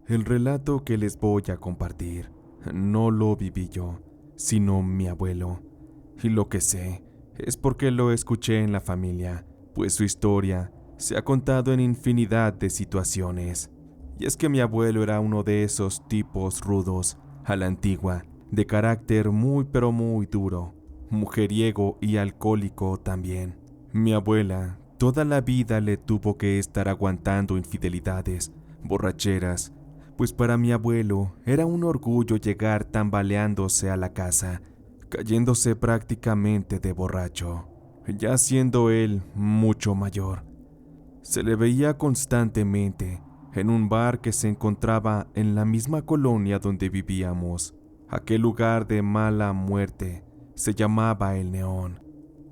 El relato que les voy a compartir no lo viví yo, sino mi abuelo. Y lo que sé es porque lo escuché en la familia, pues su historia se ha contado en infinidad de situaciones. Y es que mi abuelo era uno de esos tipos rudos, a la antigua, de carácter muy pero muy duro, mujeriego y alcohólico también. Mi abuela toda la vida le tuvo que estar aguantando infidelidades, borracheras, pues para mi abuelo era un orgullo llegar tambaleándose a la casa, cayéndose prácticamente de borracho, ya siendo él mucho mayor. Se le veía constantemente en un bar que se encontraba en la misma colonia donde vivíamos. Aquel lugar de mala muerte se llamaba El Neón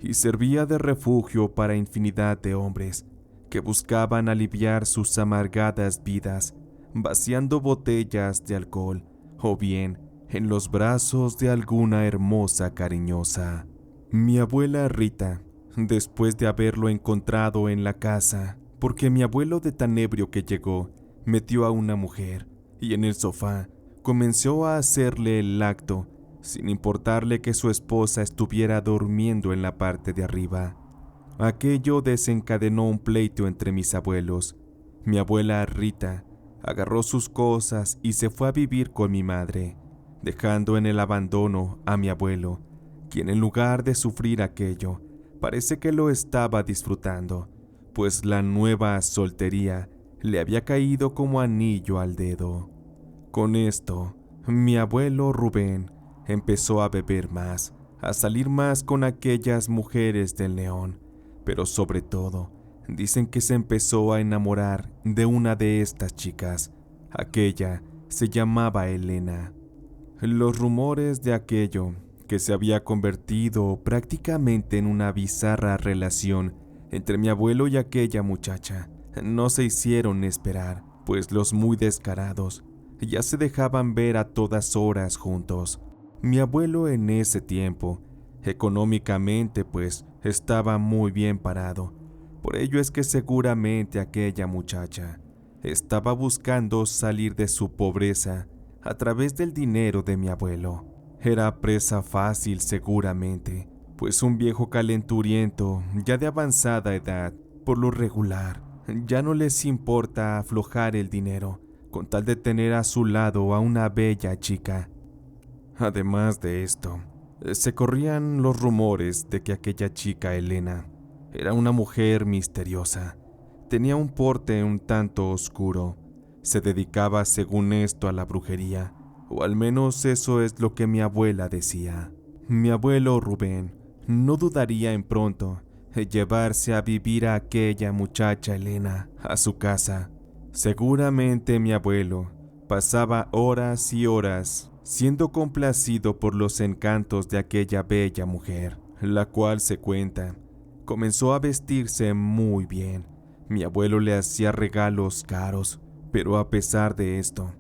y servía de refugio para infinidad de hombres que buscaban aliviar sus amargadas vidas vaciando botellas de alcohol o bien en los brazos de alguna hermosa cariñosa. Mi abuela Rita, después de haberlo encontrado en la casa, porque mi abuelo de tan ebrio que llegó, metió a una mujer y en el sofá comenzó a hacerle el acto, sin importarle que su esposa estuviera durmiendo en la parte de arriba. Aquello desencadenó un pleito entre mis abuelos. Mi abuela Rita agarró sus cosas y se fue a vivir con mi madre, dejando en el abandono a mi abuelo, quien en lugar de sufrir aquello, parece que lo estaba disfrutando, pues la nueva soltería le había caído como anillo al dedo. Con esto, mi abuelo Rubén empezó a beber más, a salir más con aquellas mujeres del León, pero sobre todo, dicen que se empezó a enamorar de una de estas chicas. Aquella se llamaba Elena. Los rumores de aquello, que se había convertido prácticamente en una bizarra relación entre mi abuelo y aquella muchacha, no se hicieron esperar, pues los muy descarados ya se dejaban ver a todas horas juntos. Mi abuelo en ese tiempo, económicamente pues, estaba muy bien parado. Por ello es que seguramente aquella muchacha estaba buscando salir de su pobreza a través del dinero de mi abuelo. Era presa fácil seguramente, pues un viejo calenturiento, ya de avanzada edad, por lo regular, ya no les importa aflojar el dinero, con tal de tener a su lado a una bella chica. Además de esto, se corrían los rumores de que aquella chica Elena era una mujer misteriosa. Tenía un porte un tanto oscuro. Se dedicaba, según esto, a la brujería, o al menos eso es lo que mi abuela decía. Mi abuelo Rubén no dudaría en pronto llevarse a vivir a aquella muchacha Elena a su casa. Seguramente mi abuelo pasaba horas y horas siendo complacido por los encantos de aquella bella mujer, la cual se cuenta comenzó a vestirse muy bien. Mi abuelo le hacía regalos caros, pero a pesar de esto,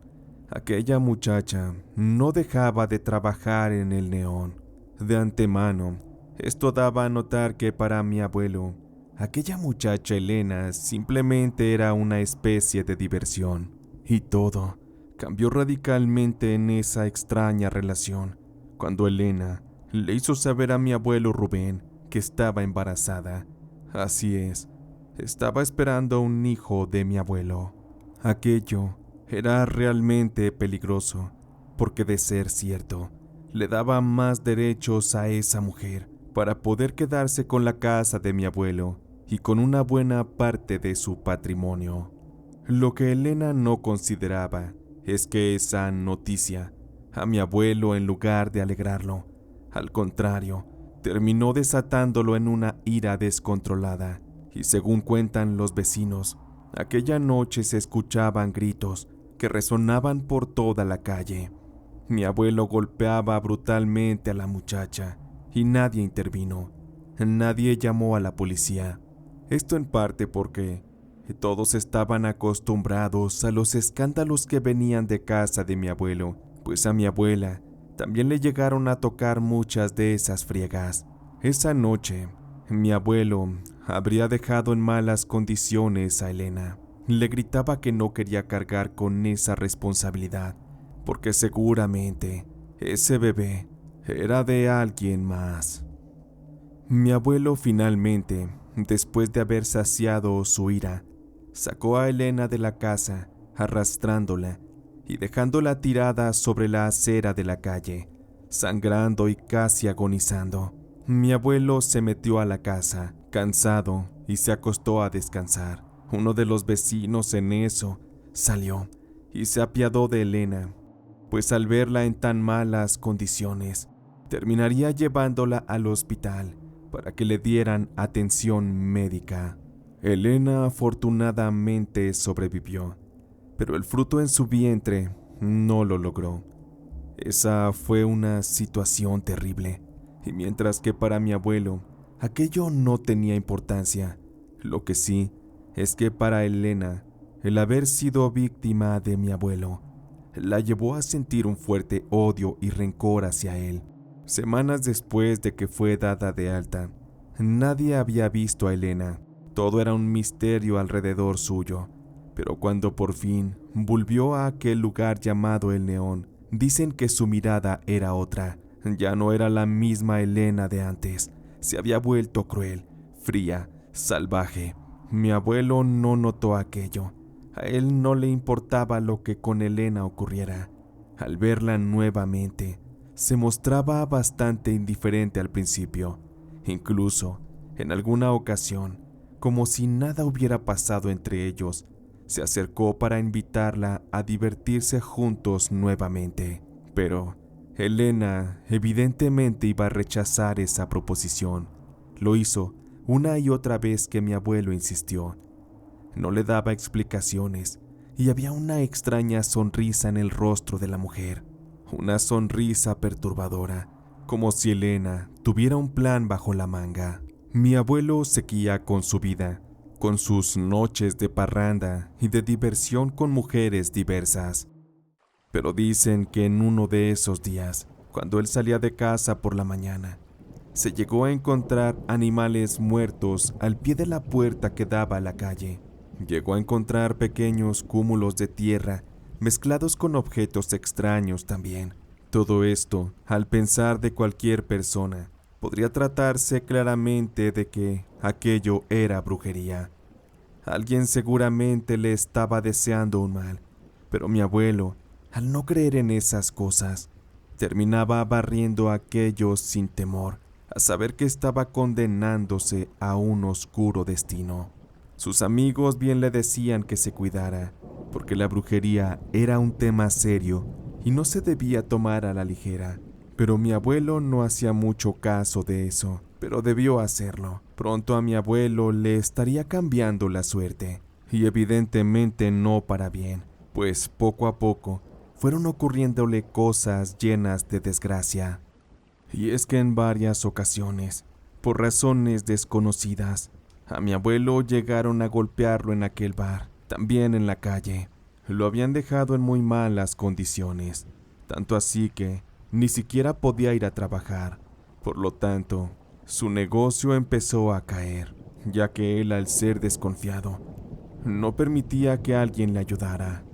aquella muchacha no dejaba de trabajar en el Neón. De antemano, esto daba a notar que para mi abuelo, aquella muchacha Elena simplemente era una especie de diversión. Y todo cambió radicalmente en esa extraña relación, cuando Elena le hizo saber a mi abuelo Rubén que estaba embarazada. Así es, estaba esperando un hijo de mi abuelo. Aquello era realmente peligroso, porque de ser cierto, le daba más derechos a esa mujer para poder quedarse con la casa de mi abuelo y con una buena parte de su patrimonio. Lo que Elena no consideraba es que esa noticia a mi abuelo, en lugar de alegrarlo, al contrario, terminó desatándolo en una ira descontrolada, y según cuentan los vecinos, aquella noche se escuchaban gritos que resonaban por toda la calle. Mi abuelo golpeaba brutalmente a la muchacha y nadie intervino. Nadie llamó a la policía. Esto en parte porque todos estaban acostumbrados a los escándalos que venían de casa de mi abuelo, pues a mi abuela también le llegaron a tocar muchas de esas friegas. Esa noche, mi abuelo habría dejado en malas condiciones a Elena. Le gritaba que no quería cargar con esa responsabilidad, porque seguramente ese bebé era de alguien más. Mi abuelo finalmente, después de haber saciado su ira, sacó a Elena de la casa, arrastrándola y dejándola tirada sobre la acera de la calle, sangrando y casi agonizando. Mi abuelo se metió a la casa, cansado, y se acostó a descansar. Uno de los vecinos en eso salió y se apiadó de Elena, pues al verla en tan malas condiciones, terminaría llevándola al hospital para que le dieran atención médica. Elena afortunadamente sobrevivió, pero el fruto en su vientre no lo logró. Esa fue una situación terrible, y mientras que para mi abuelo aquello no tenía importancia, lo que sí es que para Elena, el haber sido víctima de mi abuelo, la llevó a sentir un fuerte odio y rencor hacia él. Semanas después de que fue dada de alta, nadie había visto a Elena. Todo era un misterio alrededor suyo, pero cuando por fin volvió a aquel lugar llamado El Neón, dicen que su mirada era otra. Ya no era la misma Elena de antes. Se había vuelto cruel, fría, salvaje. Mi abuelo no notó aquello. A él no le importaba lo que con Elena ocurriera. Al verla nuevamente, se mostraba bastante indiferente al principio. Incluso, en alguna ocasión, como si nada hubiera pasado entre ellos, se acercó para invitarla a divertirse juntos nuevamente. Pero Elena evidentemente iba a rechazar esa proposición. Lo hizo una y otra vez que mi abuelo insistió. No le daba explicaciones y había una extraña sonrisa en el rostro de la mujer. Una sonrisa perturbadora, como si Elena tuviera un plan bajo la manga. Mi abuelo seguía con su vida, con sus noches de parranda y de diversión con mujeres diversas. Pero dicen que en uno de esos días, cuando él salía de casa por la mañana, se llegó a encontrar animales muertos al pie de la puerta que daba a la calle. Llegó a encontrar pequeños cúmulos de tierra mezclados con objetos extraños también. Todo esto, al pensar de cualquier persona, podría tratarse claramente de que aquello era brujería. Alguien seguramente le estaba deseando un mal, pero mi abuelo, al no creer en esas cosas, terminaba barriendo aquello sin temor, a saber que estaba condenándose a un oscuro destino. Sus amigos bien le decían que se cuidara, porque la brujería era un tema serio y no se debía tomar a la ligera. Pero mi abuelo no hacía mucho caso de eso, pero debió hacerlo. Pronto a mi abuelo le estaría cambiando la suerte, y evidentemente no para bien, pues poco a poco fueron ocurriéndole cosas llenas de desgracia. Y es que en varias ocasiones, por razones desconocidas, a mi abuelo llegaron a golpearlo en aquel bar, también en la calle. Lo habían dejado en muy malas condiciones, tanto así que ni siquiera podía ir a trabajar. Por lo tanto, su negocio empezó a caer, ya que él, al ser desconfiado, no permitía que alguien le ayudara.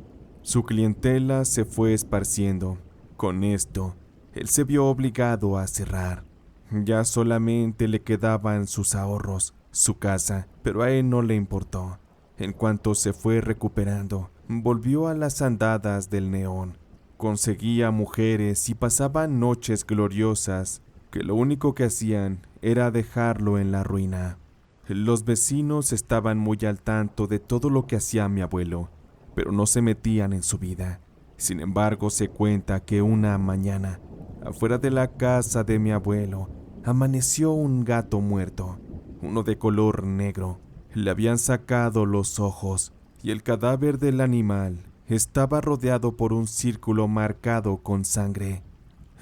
Su clientela se fue esparciendo. Con esto, él se vio obligado a cerrar. Ya solamente le quedaban sus ahorros, su casa, pero a él no le importó. En cuanto se fue recuperando, volvió a las andadas del Neón. Conseguía mujeres y pasaba noches gloriosas que lo único que hacían era dejarlo en la ruina. Los vecinos estaban muy al tanto de todo lo que hacía mi abuelo, pero no se metían en su vida. Sin embargo, se cuenta que una mañana, afuera de la casa de mi abuelo, amaneció un gato muerto, uno de color negro. Le habían sacado los ojos y el cadáver del animal estaba rodeado por un círculo marcado con sangre.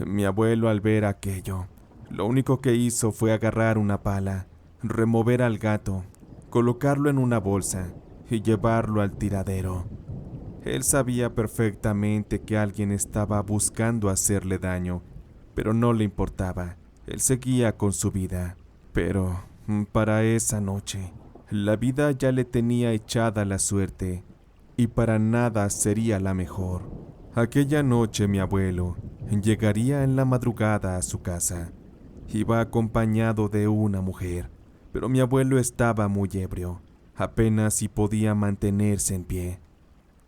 Mi abuelo, al ver aquello, lo único que hizo fue agarrar una pala, remover al gato, colocarlo en una bolsa y llevarlo al tiradero. Él sabía perfectamente que alguien estaba buscando hacerle daño, pero no le importaba. Él seguía con su vida. Pero para esa noche, La vida ya le tenía echada la suerte y para nada sería la mejor. Aquella noche mi abuelo llegaría en la madrugada a su casa. Iba acompañado de una mujer, pero mi abuelo estaba muy ebrio, apenas si podía mantenerse en pie.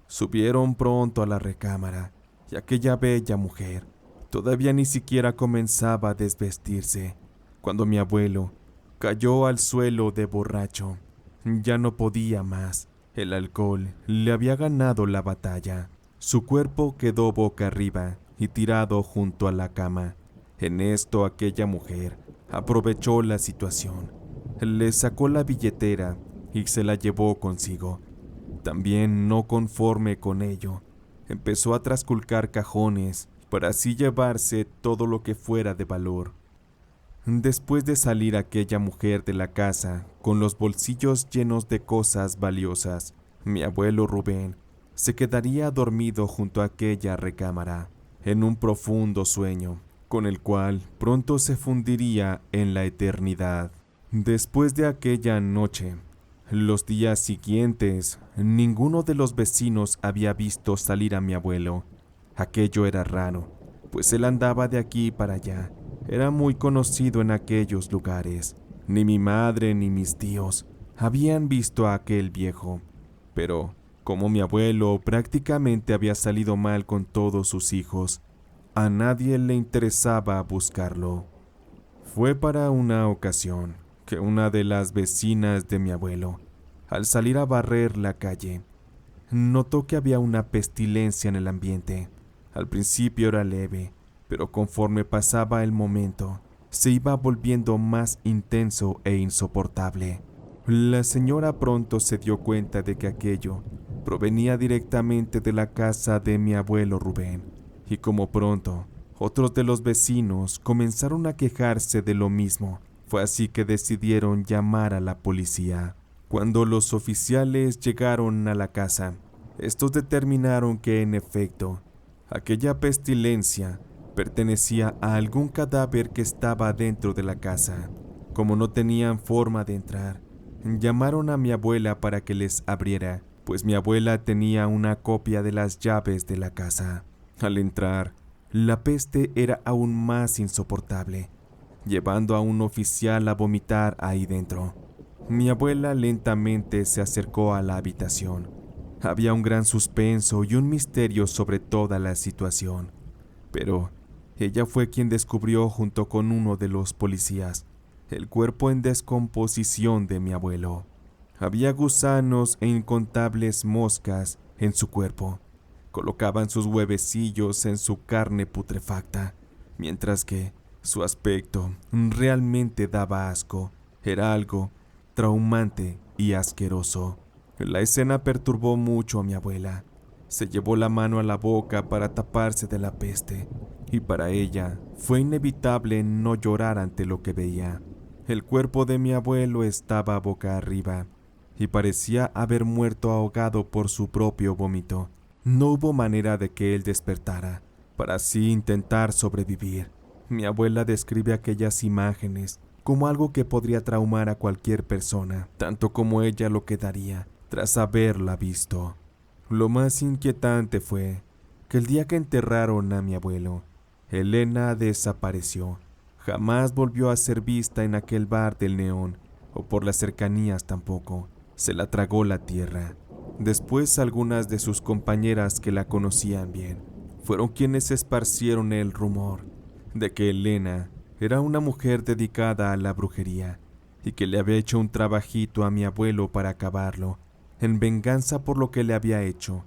Subieron pronto a la recámara y aquella bella mujer todavía ni siquiera comenzaba a desvestirse cuando mi abuelo cayó al suelo de borracho. Ya no podía más. El alcohol le había ganado la batalla. Su cuerpo quedó boca arriba y tirado junto a la cama. En esto aquella mujer aprovechó la situación. Le sacó la billetera y se la llevó consigo. También, no conforme con ello, empezó a trasculcar cajones para así llevarse todo lo que fuera de valor. Después de salir aquella mujer de la casa con los bolsillos llenos de cosas valiosas, mi abuelo Rubén se quedaría dormido junto a aquella recámara, en un profundo sueño, con el cual pronto se fundiría en la eternidad. Después de aquella noche, los días siguientes, ninguno de los vecinos había visto salir a mi abuelo. Aquello era raro, pues él andaba de aquí para allá. Era muy conocido en aquellos lugares. Ni mi madre ni mis tíos habían visto a aquel viejo. Pero, como mi abuelo prácticamente había salido mal con todos sus hijos, a nadie le interesaba buscarlo. Fue para una ocasión que una de las vecinas de mi abuelo, al salir a barrer la calle, notó que había una pestilencia en el ambiente. Al principio era leve, pero conforme pasaba el momento, se iba volviendo más intenso e insoportable. La señora pronto se dio cuenta de que aquello provenía directamente de la casa de mi abuelo Rubén, y como pronto otros de los vecinos comenzaron a quejarse de lo mismo, fue así que decidieron llamar a la policía. Cuando los oficiales llegaron a la casa, estos determinaron que en efecto, aquella pestilencia pertenecía a algún cadáver que estaba dentro de la casa. Como no tenían forma de entrar, llamaron a mi abuela para que les abriera, pues mi abuela tenía una copia de las llaves de la casa. Al entrar, la peste era aún más insoportable, llevando a un oficial a vomitar ahí dentro. Mi abuela lentamente se acercó a la habitación. Había un gran suspenso y un misterio sobre toda la situación, pero ella fue quien descubrió junto con uno de los policías el cuerpo en descomposición de mi abuelo. Había gusanos e incontables moscas en su cuerpo. Colocaban sus huevecillos en su carne putrefacta, mientras que su aspecto realmente daba asco. Era algo traumante y asqueroso. La escena perturbó mucho a mi abuela. Se llevó la mano a la boca para taparse de la peste, y para ella fue inevitable no llorar ante lo que veía. El cuerpo de mi abuelo estaba boca arriba, y parecía haber muerto ahogado por su propio vómito. No hubo manera de que él despertara, para así intentar sobrevivir. Mi abuela describe aquellas imágenes como algo que podría traumar a cualquier persona, tanto como ella lo quedaría tras haberla visto. Lo más inquietante fue que el día que enterraron a mi abuelo, Elena desapareció. Jamás volvió a ser vista en aquel bar del Neón, o por las cercanías tampoco. Se la tragó la tierra. Después algunas de sus compañeras que la conocían bien fueron quienes esparcieron el rumor de que Elena era una mujer dedicada a la brujería y que le había hecho un trabajito a mi abuelo para acabarlo, en venganza por lo que le había hecho,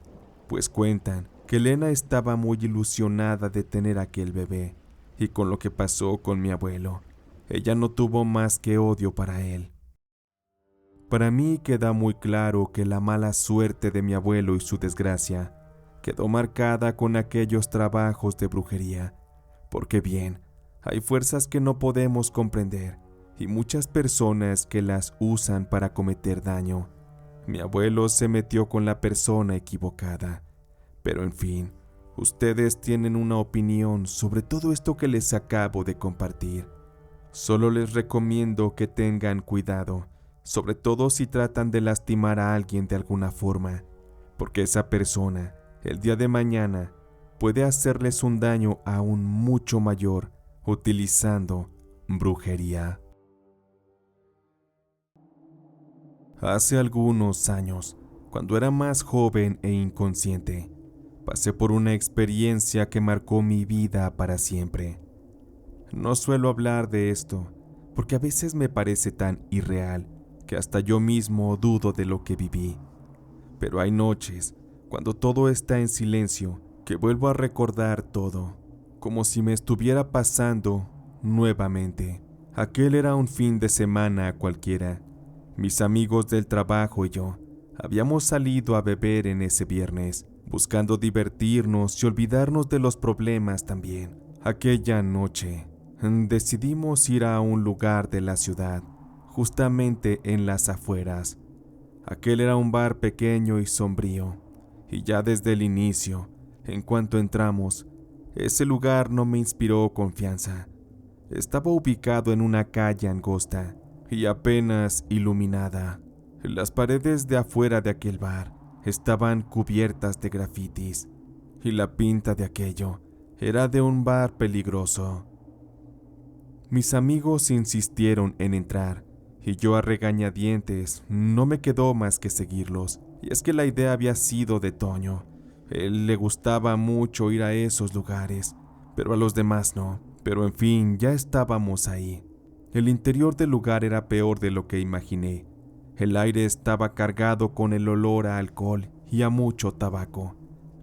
pues cuentan que Elena estaba muy ilusionada de tener aquel bebé, y con lo que pasó con mi abuelo, ella no tuvo más que odio para él. Para mí queda muy claro que la mala suerte de mi abuelo y su desgracia quedó marcada con aquellos trabajos de brujería, porque bien, hay fuerzas que no podemos comprender y muchas personas que las usan para cometer daño. Mi abuelo se metió con la persona equivocada, pero en fin, ustedes tienen una opinión sobre todo esto que les acabo de compartir. Solo les recomiendo que tengan cuidado sobre todo si tratan de lastimar a alguien de alguna forma, porque esa persona, el día de mañana, puede hacerles un daño aún mucho mayor utilizando brujería. Hace algunos años, cuando era más joven e inconsciente, pasé por una experiencia que marcó mi vida para siempre. No suelo hablar de esto, porque a veces me parece tan irreal que hasta yo mismo dudo de lo que viví. Pero hay noches, cuando todo está en silencio, que vuelvo a recordar todo, como si me estuviera pasando nuevamente. Aquel era un fin de semana cualquiera. Mis amigos del trabajo y yo habíamos salido a beber en ese viernes, buscando divertirnos y olvidarnos de los problemas también. Aquella noche decidimos ir a un lugar de la ciudad, justamente en las afueras. Aquel era un bar pequeño y sombrío, y ya desde el inicio, en cuanto entramos, ese lugar no me inspiró confianza. Estaba ubicado en una calle angosta y apenas iluminada. Las paredes de afuera de aquel bar estaban cubiertas de grafitis, y la pinta de aquello era de un bar peligroso. Mis amigos insistieron en entrar, y yo a regañadientes no me quedó más que seguirlos. Y es que la idea había sido de Toño. Él le gustaba mucho ir a esos lugares, pero a los demás no. Pero en fin, ya estábamos ahí. El interior del lugar era peor de lo que imaginé. El aire estaba cargado con el olor a alcohol y a mucho tabaco.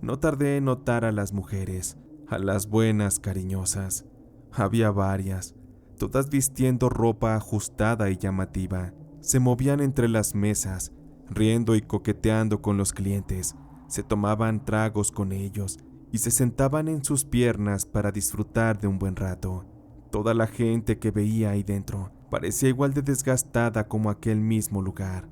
No tardé en notar a las mujeres, a las buenas cariñosas. Había varias, todas vistiendo ropa ajustada y llamativa. Se movían entre las mesas, riendo y coqueteando con los clientes. Se tomaban tragos con ellos y se sentaban en sus piernas para disfrutar de un buen rato. Toda la gente que veía ahí dentro parecía igual de desgastada como aquel mismo lugar.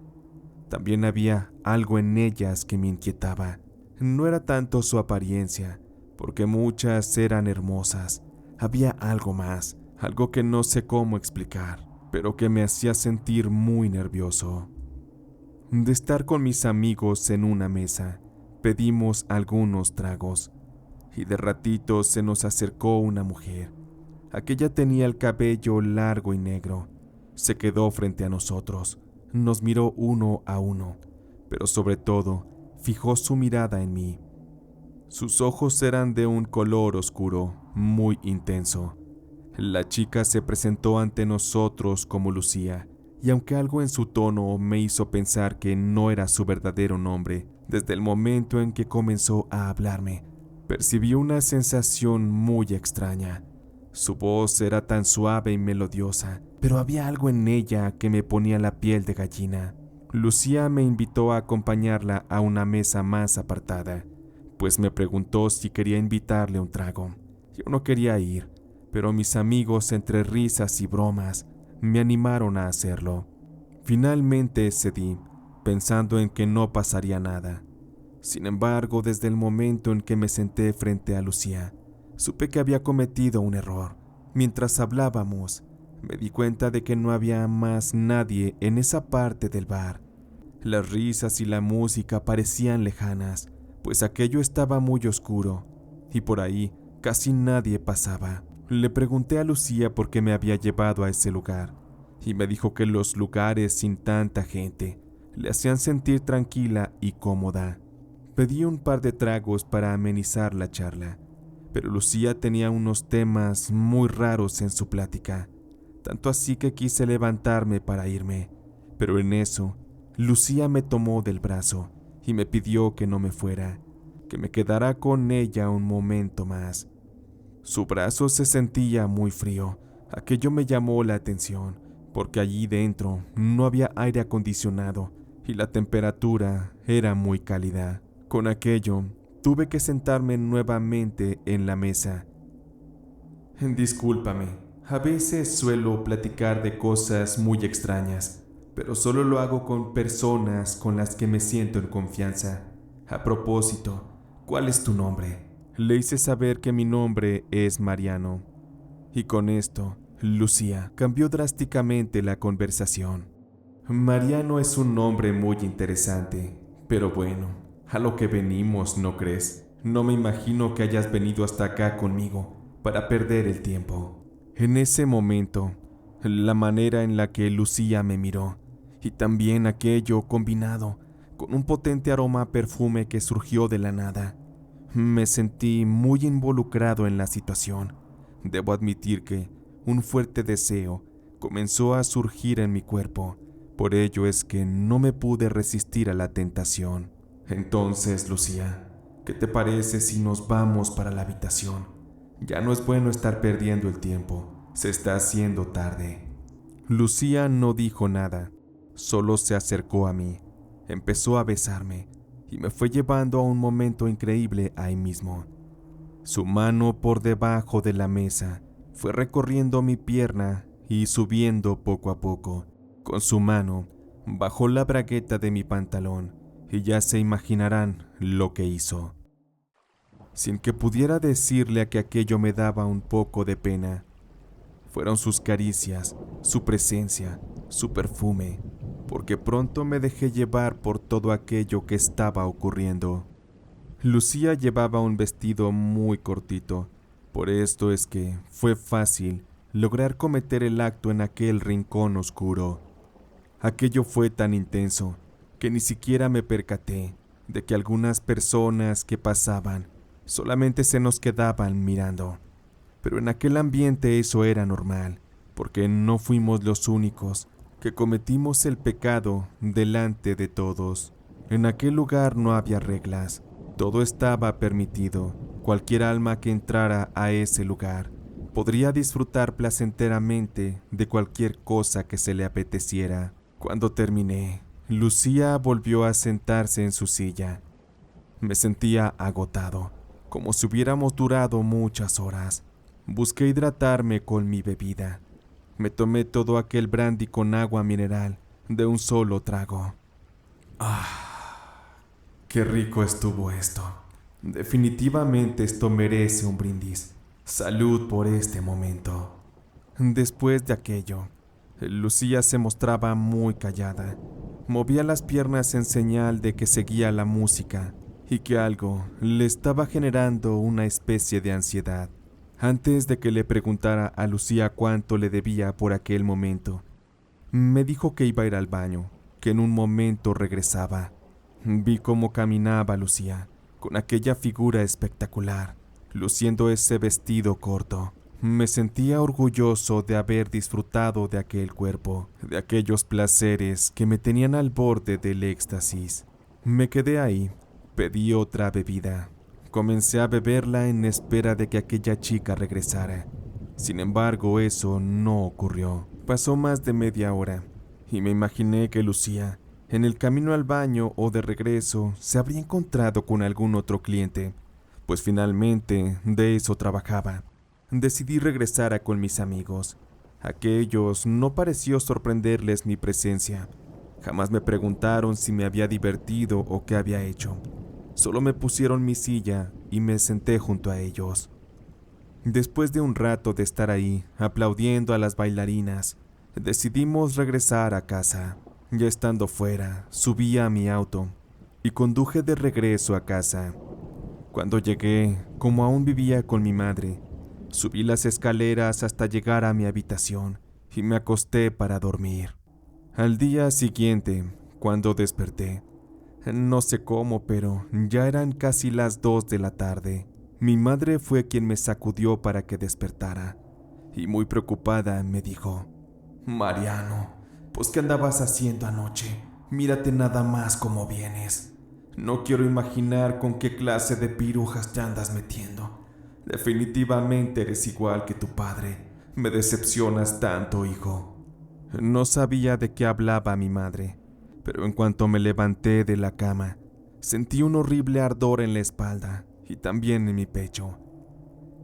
También había algo en ellas que me inquietaba. No era tanto su apariencia, porque muchas eran hermosas. Había algo más, algo que no sé cómo explicar, pero que me hacía sentir muy nervioso. De estar con mis amigos en una mesa, pedimos algunos tragos, y de ratito se nos acercó una mujer. Aquella tenía el cabello largo y negro. Se quedó frente a nosotros, nos miró uno a uno, pero sobre todo, fijó su mirada en mí. Sus ojos eran de un color oscuro, muy intenso. La chica se presentó ante nosotros como Lucía, y aunque algo en su tono me hizo pensar que no era su verdadero nombre, desde el momento en que comenzó a hablarme, percibí una sensación muy extraña. Su voz era tan suave y melodiosa, pero había algo en ella que me ponía la piel de gallina. Lucía me invitó a acompañarla a una mesa más apartada, pues me preguntó si quería invitarle un trago. Yo no quería ir, pero mis amigos, entre risas y bromas, me animaron a hacerlo. Finalmente cedí, pensando en que no pasaría nada. Sin embargo, desde el momento en que me senté frente a Lucía, supe que había cometido un error. Mientras hablábamos, me di cuenta de que no había más nadie en esa parte del bar. Las risas y la música parecían lejanas, pues aquello estaba muy oscuro, y por ahí casi nadie pasaba. Le pregunté a Lucía por qué me había llevado a ese lugar, y me dijo que los lugares sin tanta gente le hacían sentir tranquila y cómoda. Pedí un par de tragos para amenizar la charla, pero Lucía tenía unos temas muy raros en su plática, tanto así que quise levantarme para irme, pero en eso, Lucía me tomó del brazo y me pidió que no me fuera, que me quedara con ella un momento más. Su brazo se sentía muy frío. Aquello me llamó la atención, porque allí dentro no había aire acondicionado y la temperatura era muy cálida. Con aquello, tuve que sentarme nuevamente en la mesa. Discúlpame, a veces suelo platicar de cosas muy extrañas, pero solo lo hago con personas con las que me siento en confianza. A propósito, ¿cuál es tu nombre? Le hice saber que mi nombre es Mariano. Y con esto, Lucía cambió drásticamente la conversación. Mariano es un nombre muy interesante, pero bueno, a lo que venimos, ¿no crees? No me imagino que hayas venido hasta acá conmigo para perder el tiempo. En ese momento, la manera en la que Lucía me miró, y también aquello combinado con un potente aroma a perfume que surgió de la nada, me sentí muy involucrado en la situación. Debo admitir que un fuerte deseo comenzó a surgir en mi cuerpo. Por ello es que no me pude resistir a la tentación. Entonces, Lucía, ¿qué te parece si nos vamos para la habitación? Ya no es bueno estar perdiendo el tiempo. Se está haciendo tarde. Lucía no dijo nada, solo se acercó a mí, empezó a besarme y me fue llevando a un momento increíble ahí mismo. Su mano por debajo de la mesa fue recorriendo mi pierna y subiendo poco a poco. Con su mano bajó la bragueta de mi pantalón y ya se imaginarán lo que hizo. Sin que pudiera decirle a que aquello me daba un poco de pena, fueron sus caricias, su presencia, su perfume, porque pronto me dejé llevar por todo aquello que estaba ocurriendo. Lucía llevaba un vestido muy cortito, por esto es que fue fácil lograr cometer el acto en aquel rincón oscuro. Aquello fue tan intenso que ni siquiera me percaté de que algunas personas que pasaban solamente se nos quedaban mirando. Pero en aquel ambiente eso era normal, porque no fuimos los únicos que cometimos el pecado delante de todos. En aquel lugar no había reglas, todo estaba permitido. Cualquier alma que entrara a ese lugar podría disfrutar placenteramente de cualquier cosa que se le apeteciera. Cuando terminé, Lucía volvió a sentarse en su silla. Me sentía agotado, como si hubiéramos durado muchas horas. Busqué hidratarme con mi bebida. Me tomé todo aquel brandy con agua mineral de un solo trago. Qué rico estuvo esto. Definitivamente esto merece un brindis. Salud por este momento. Después de aquello, Lucía se mostraba muy callada. Movía las piernas en señal de que seguía la música y que algo le estaba generando una especie de ansiedad. Antes de que le preguntara a Lucía cuánto le debía por aquel momento, me dijo que iba a ir al baño, que en un momento regresaba. Vi cómo caminaba Lucía, con aquella figura espectacular, luciendo ese vestido corto. Me sentía orgulloso de haber disfrutado de aquel cuerpo, de aquellos placeres que me tenían al borde del éxtasis. Me quedé ahí, pedí otra bebida. Comencé a beberla en espera de que aquella chica regresara. Sin embargo, eso no ocurrió. Pasó más de media hora, y me imaginé que Lucía, en el camino al baño o de regreso, se habría encontrado con algún otro cliente, pues finalmente de eso trabajaba. Decidí regresar con mis amigos. A aquellos no pareció sorprenderles mi presencia. Jamás me preguntaron si me había divertido o qué había hecho. Solo me pusieron mi silla y me senté junto a ellos. Después de un rato de estar ahí, aplaudiendo a las bailarinas, decidimos regresar a casa. Ya estando fuera, subí a mi auto y conduje de regreso a casa. Cuando llegué, como aún vivía con mi madre, subí las escaleras hasta llegar a mi habitación y me acosté para dormir. Al día siguiente, cuando desperté, no sé cómo, pero ya eran casi las 2 de la tarde. Mi madre fue quien me sacudió para que despertara, y muy preocupada me dijo: «Mariano, pues ¿qué andabas haciendo anoche? Mírate nada más cómo vienes. No quiero imaginar con qué clase de pirujas te andas metiendo. Definitivamente eres igual que tu padre. Me decepcionas tanto, hijo». No sabía de qué hablaba mi madre, pero en cuanto me levanté de la cama, sentí un horrible ardor en la espalda y también en mi pecho.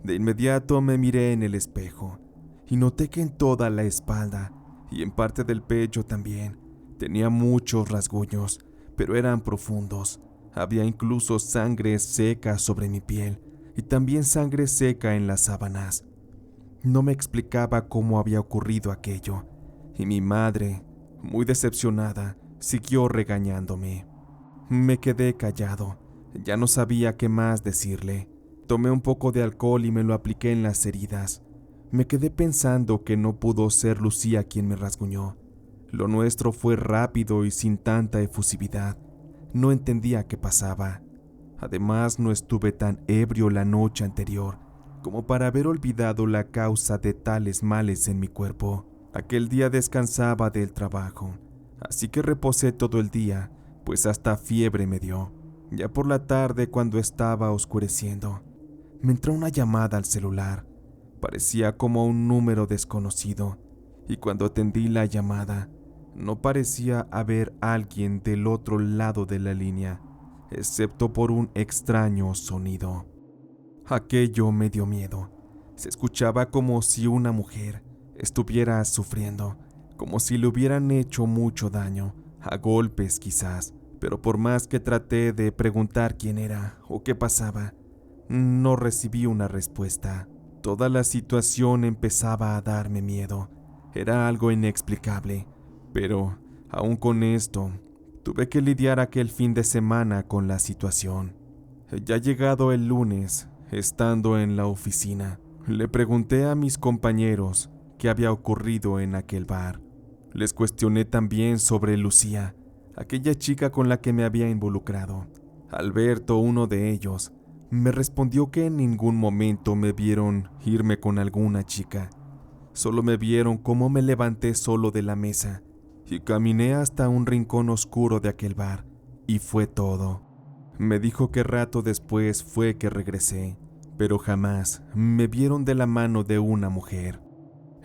De inmediato me miré en el espejo y noté que en toda la espalda y en parte del pecho también tenía muchos rasguños, pero eran profundos. Había incluso sangre seca sobre mi piel y también sangre seca en las sábanas. No me explicaba cómo había ocurrido aquello, y mi madre, Muy decepcionada, siguió regañándome. Me quedé callado, ya no sabía qué más decirle. Tomé un poco de alcohol y me lo apliqué en las heridas. Me quedé pensando que no pudo ser Lucía quien me rasguñó. Lo nuestro fue rápido y sin tanta efusividad. No entendía qué pasaba. Además, no estuve tan ebrio la noche anterior como para haber olvidado la causa de tales males en mi cuerpo. Aquel día descansaba del trabajo, así que reposé todo el día, pues hasta fiebre me dio. Ya por la tarde, cuando estaba oscureciendo, me entró una llamada al celular. Parecía como un número desconocido, y cuando atendí la llamada, no parecía haber alguien del otro lado de la línea, excepto por un extraño sonido. Aquello me dio miedo. Se escuchaba como si una mujer estuviera sufriendo, como si le hubieran hecho mucho daño, a golpes quizás, pero por más que traté de preguntar quién era o qué pasaba, no recibí una respuesta. Toda la situación empezaba a darme miedo. Era algo inexplicable, pero aún con esto, tuve que lidiar aquel fin de semana con la situación. Ya llegado el lunes, estando en la oficina, le pregunté a mis compañeros qué había ocurrido en aquel bar. Les cuestioné también sobre Lucía, aquella chica con la que me había involucrado. Alberto, uno de ellos, me respondió que en ningún momento me vieron irme con alguna chica. Solo me vieron cómo me levanté solo de la mesa y caminé hasta un rincón oscuro de aquel bar, y fue todo. Me dijo que rato después fue que regresé, pero jamás me vieron de la mano de una mujer.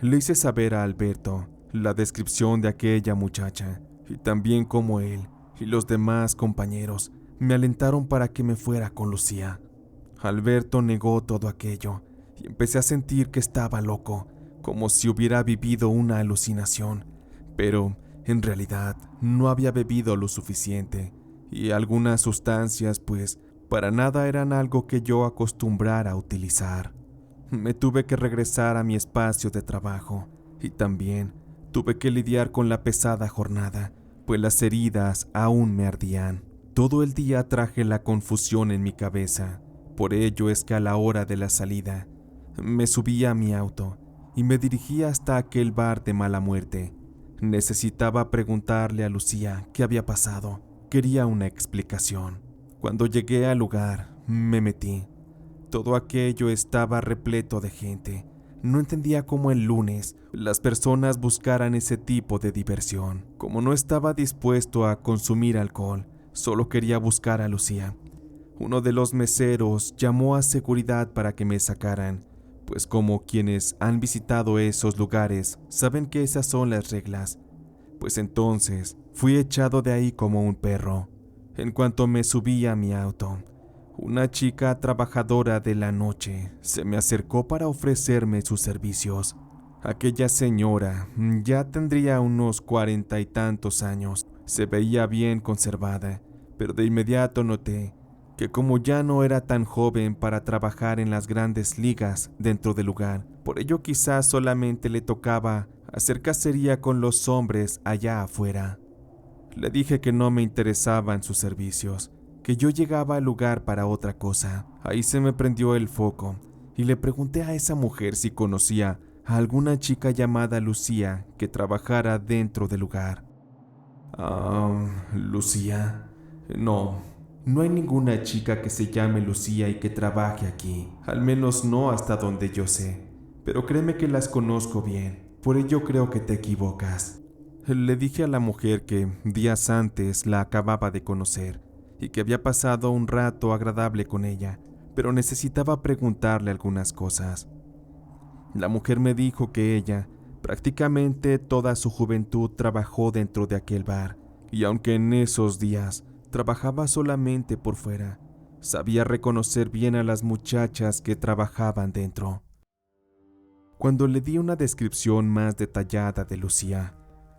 Le hice saber a Alberto la descripción de aquella muchacha, y también cómo él y los demás compañeros me alentaron para que me fuera con Lucía. Alberto negó todo aquello, y empecé a sentir que estaba loco, como si hubiera vivido una alucinación, pero en realidad no había bebido lo suficiente, y algunas sustancias pues para nada eran algo que yo acostumbrara a utilizar. Me tuve que regresar a mi espacio de trabajo, y también tuve que lidiar con la pesada jornada, pues las heridas aún me ardían. Todo el día traje la confusión en mi cabeza. Por ello es que a la hora de la salida, me subí a mi auto y me dirigí hasta aquel bar de mala muerte. Necesitaba preguntarle a Lucía qué había pasado. Quería una explicación. Cuando llegué al lugar, me metí. Todo aquello estaba repleto de gente. No entendía cómo el lunes las personas buscaran ese tipo de diversión. Como no estaba dispuesto a consumir alcohol, solo quería buscar a Lucía. Uno de los meseros llamó a seguridad para que me sacaran, pues como quienes han visitado esos lugares saben que esas son las reglas. Pues entonces fui echado de ahí como un perro. En cuanto me subí a mi auto, una chica trabajadora de la noche se me acercó para ofrecerme sus servicios. Aquella señora ya tendría unos 40 y tantos años. Se veía bien conservada, pero de inmediato noté que como ya no era tan joven para trabajar en las grandes ligas dentro del lugar, por ello quizás solamente le tocaba hacer cacería con los hombres allá afuera. Le dije que no me interesaban sus servicios, que yo llegaba al lugar para otra cosa. Ahí se me prendió el foco y le pregunté a esa mujer si conocía a alguna chica llamada Lucía que trabajara dentro del lugar. Lucía, no hay ninguna chica que se llame Lucía y que trabaje aquí, al menos no hasta donde yo sé, pero créeme que las conozco bien, por ello creo que te equivocas. Le dije a la mujer que días antes la acababa de conocer y que había pasado un rato agradable con ella, pero necesitaba preguntarle algunas cosas. La mujer me dijo que ella prácticamente toda su juventud trabajó dentro de aquel bar, y aunque en esos días trabajaba solamente por fuera, sabía reconocer bien a las muchachas que trabajaban dentro. Cuando le di una descripción más detallada de Lucía,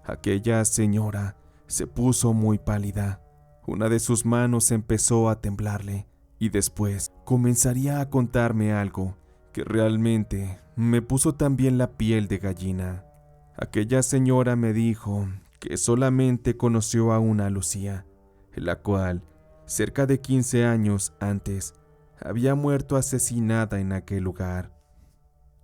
aquella señora se puso muy pálida. Una de sus manos empezó a temblarle y después comenzaría a contarme algo que realmente me puso también la piel de gallina. Aquella señora me dijo que solamente conoció a una Lucía, la cual, cerca de 15 años antes, había muerto asesinada en aquel lugar.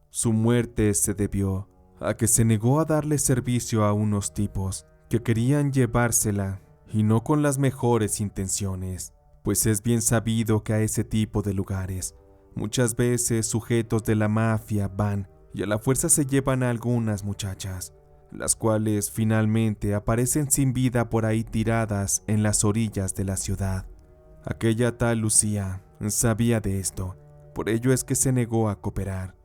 Su muerte se debió a que se negó a darle servicio a unos tipos que querían llevársela, y no con las mejores intenciones, pues es bien sabido que a ese tipo de lugares muchas veces sujetos de la mafia van y a la fuerza se llevan a algunas muchachas, las cuales finalmente aparecen sin vida por ahí tiradas en las orillas de la ciudad. Aquella tal Lucía sabía de esto, por ello es que se negó a cooperar.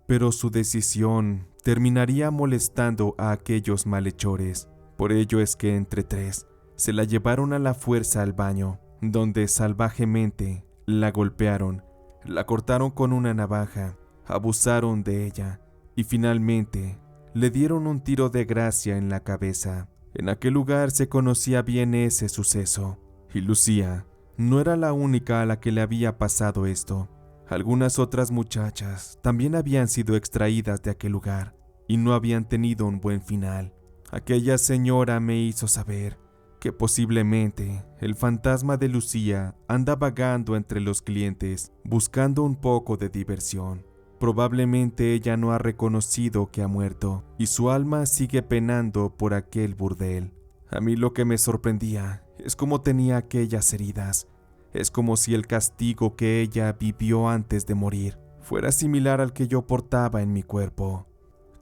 Pero su decisión terminaría molestando a aquellos malhechores, por ello es que entre tres se la llevaron a la fuerza al baño, donde salvajemente la golpearon, la cortaron con una navaja, abusaron de ella y finalmente le dieron un tiro de gracia en la cabeza. En aquel lugar se conocía bien ese suceso, y Lucía no era la única a la que le había pasado esto. Algunas otras muchachas también habían sido extraídas de aquel lugar y no habían tenido un buen final. Aquella señora me hizo saber que posiblemente el fantasma de Lucía anda vagando entre los clientes buscando un poco de diversión. Probablemente ella no ha reconocido que ha muerto y su alma sigue penando por aquel burdel. A mí lo que me sorprendía es cómo tenía aquellas heridas. Es como si el castigo que ella vivió antes de morir fuera similar al que yo portaba en mi cuerpo.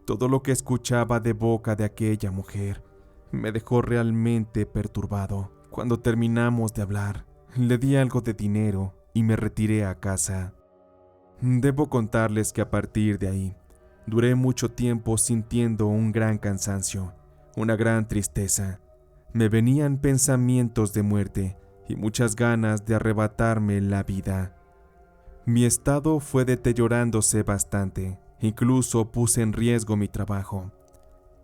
Todo lo que escuchaba de boca de aquella mujer me dejó realmente perturbado. Cuando terminamos de hablar, le di algo de dinero y me retiré a casa. Debo contarles que a partir de ahí, duré mucho tiempo sintiendo un gran cansancio, una gran tristeza. Me venían pensamientos de muerte y muchas ganas de arrebatarme la vida. Mi estado fue deteriorándose bastante, incluso puse en riesgo mi trabajo.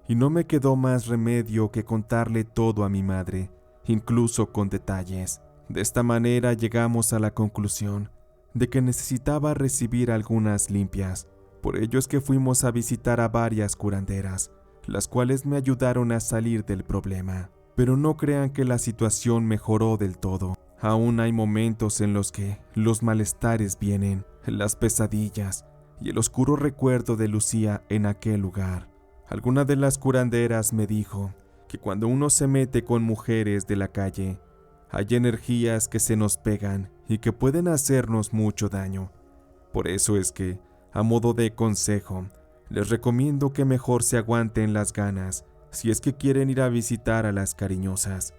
Y no me quedó más remedio que contarle todo a mi madre, incluso con detalles. De esta manera llegamos a la conclusión de que necesitaba recibir algunas limpias. Por ello es que fuimos a visitar a varias curanderas, las cuales me ayudaron a salir del problema. Pero no crean que la situación mejoró del todo. Aún hay momentos en los que los malestares vienen, las pesadillas y el oscuro recuerdo de Lucía en aquel lugar. Alguna de las curanderas me dijo que cuando uno se mete con mujeres de la calle, hay energías que se nos pegan y que pueden hacernos mucho daño. Por eso es que, a modo de consejo, les recomiendo que mejor se aguanten las ganas si es que quieren ir a visitar a las cariñosas.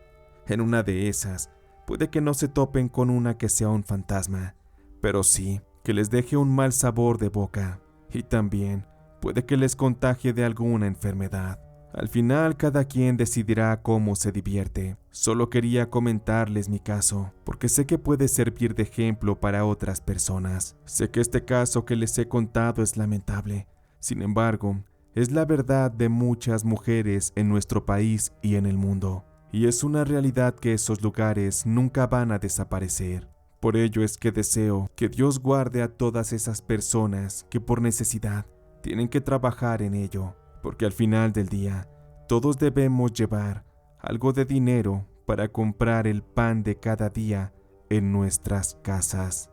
En una de esas, puede que no se topen con una que sea un fantasma, pero sí que les deje un mal sabor de boca, y también puede que les contagie de alguna enfermedad. Al final cada quien decidirá cómo se divierte. Solo quería comentarles mi caso, porque sé que puede servir de ejemplo para otras personas. Sé que este caso que les he contado es lamentable. Sin embargo, es la verdad de muchas mujeres en nuestro país y en el mundo. Y es una realidad que esos lugares nunca van a desaparecer. Por ello es que deseo que Dios guarde a todas esas personas que por necesidad tienen que trabajar en ello, porque al final del día todos debemos llevar algo de dinero para comprar el pan de cada día en nuestras casas.